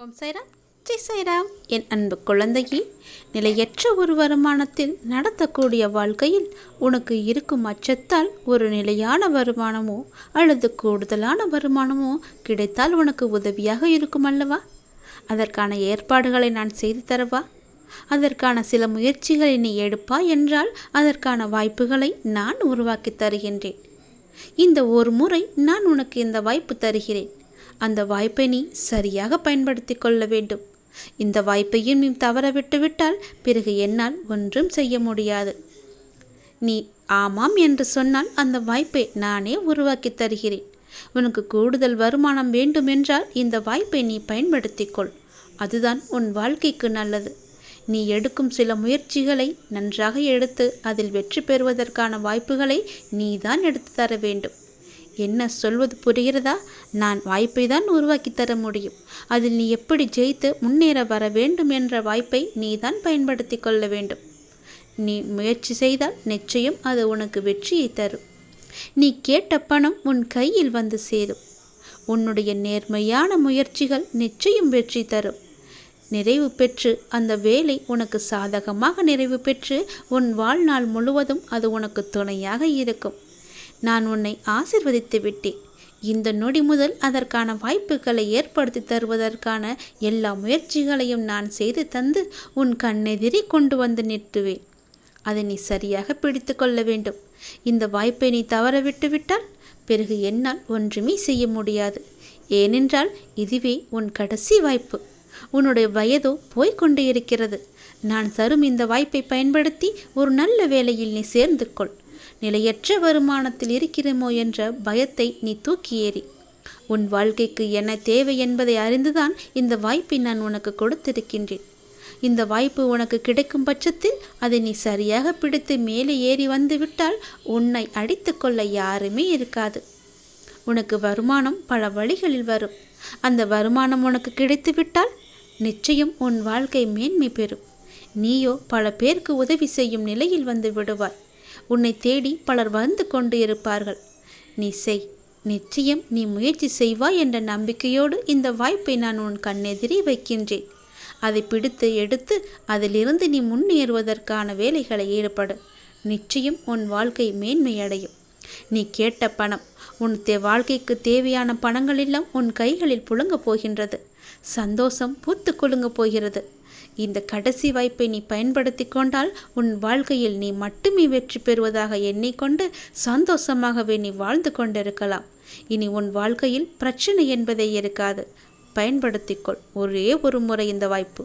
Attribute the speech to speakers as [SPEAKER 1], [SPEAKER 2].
[SPEAKER 1] ஓம் சாய்ராம், ஜெய் சாய்ராம். என் அன்பு குழந்தையே, நிலையற்ற ஒரு வருமானத்தில் நடத்தக்கூடிய வாழ்க்கையில் உனக்கு இருக்கும் அச்சத்தால் ஒரு நிலையான வருமானமோ அல்லது கூடுதலான வருமானமோ கிடைத்தால் உனக்கு உதவியாக இருக்கும் அல்லவா? அதற்கான ஏற்பாடுகளை நான் செய்து தரவா? அதற்கான சில முயற்சிகளை நீ எடுப்பா என்றால் அதற்கான வாய்ப்புகளை நான் உருவாக்கி தருகின்றேன். இந்த ஒரு முறை நான் உனக்கு இந்த வாய்ப்பு தருகிறேன். அந்த வாய்ப்பை நீ சரியாக பயன்படுத்தி கொள்ள வேண்டும். இந்த வாய்ப்பையும் நீ தவற விட்டுவிட்டால் பிறகு என்னால் ஒன்றும் செய்ய முடியாது. நீ ஆமாம் என்று சொன்னால் அந்த வாய்ப்பை நானே உருவாக்கி தருகிறேன். உனக்கு கூடுதல் வருமானம் வேண்டுமென்றால் இந்த வாய்ப்பை நீ பயன்படுத்திக்கொள். அதுதான் உன் வாழ்க்கைக்கு நல்லது. நீ எடுக்கும் சில முயற்சிகளை நன்றாக எடுத்து அதில் வெற்றி பெறுவதற்கான வாய்ப்புகளை நீதான் எடுத்து தர வேண்டும். என்ன சொல்வது புரிகிறதா? நான் வாய்ப்பை தான் உருவாக்கி தர முடியும். அதில் நீ எப்படி ஜெயித்து முன்னேற வர வேண்டும் என்ற வாய்ப்பை நீதான் பயன்படுத்தி கொள்ள வேண்டும். நீ முயற்சி செய்தால் நிச்சயம் அது உனக்கு வெற்றியை தரும். நீ கேட்ட பணம் உன் கையில் வந்து சேரும். உன்னுடைய நேர்மையான முயற்சிகள் நிச்சயம் வெற்றி தரும். நிறைவு பெற்று அந்த வேலை உனக்கு சாதகமாக நிறைவு பெற்று உன் வாழ்நாள் முழுவதும் அது உனக்கு துணையாக இருக்கும். நான் உன்னை ஆசிர்வதித்து விட்டேன். இந்த நொடி முதல் அதற்கான வாய்ப்புகளை ஏற்படுத்தி தருவதற்கான எல்லா முயற்சிகளையும் நான் செய்து தந்து உன் கண்ணெதிரே கொண்டு வந்து நிறுத்துவேன். அதை நீ சரியாக பிடித்து கொள்ள வேண்டும். இந்த வாய்ப்பை நீ தவற விட்டு விட்டால் பிறகு என்னால் ஒன்றுமே செய்ய முடியாது. ஏனென்றால் இதுவே உன் கடைசி வாய்ப்பு. உன்னுடைய வயதோ போய்கொண்டே இருக்கிறது. நான் தரும் இந்த வாய்ப்பை பயன்படுத்தி ஒரு நல்ல வேலையில் நீ சேர்ந்து கொள். நிலையற்ற வருமானத்தில் இருக்கிறோமோ என்ற பயத்தை நீ தூக்கி ஏறி உன் வாழ்க்கைக்கு என்ன தேவை என்பதை அறிந்துதான் இந்த வாய்ப்பை நான் உனக்கு கொடுத்திருக்கின்றேன். இந்த வாய்ப்பு உனக்கு கிடைக்கும் பட்சத்தில் அதை நீ சரியாக பிடித்து மேலே ஏறி வந்து விட்டால் உன்னை அடித்து கொள்ள யாருமே இருக்காது. உனக்கு வருமானம் பல வழிகளில் வரும். அந்த வருமானம் உனக்கு கிடைத்து விட்டால் நிச்சயம் உன் வாழ்க்கை மேன்மை பெறும். நீயோ பல பேருக்கு உதவி செய்யும் நிலையில் வந்து விடுவாய். உன்னை தேடி பலர் வந்து கொண்டு இருப்பார்கள். நீ செய். நிச்சயம் நீ முயற்சி செய்வாய் என்ற நம்பிக்கையோடு இந்த வாய்ப்பை நான் உன் கண்ணெதிரே வைக்கின்றேன். அதை பிடித்து எடுத்து அதிலிருந்து நீ முன்னேறுவதற்கான வேலைகளை ஈடுபடு. நிச்சயம் உன் வாழ்க்கை மேன்மையடையும். நீ கேட்ட பணம், உன் வாழ்க்கைக்கு தேவையான பணங்கள் எல்லாம் உன் கைகளில் புழங்கப் போகின்றது. சந்தோஷம் பூத்து குலுங்க போகிறது. இந்த கடைசி வாய்ப்பை நீ பயன்படுத்தி கொண்டால் உன் வாழ்க்கையில் நீ மட்டுமே வெற்றி பெறுவதாக எண்ணிக்கொண்டு சந்தோஷமாகவே நீ வாழ்ந்து கொண்டிருக்கலாம். இனி உன் வாழ்க்கையில் பிரச்சனை என்பதே இருக்காது. பயன்படுத்திக்கொள். ஒரே ஒரு முறை இந்த வாய்ப்பு.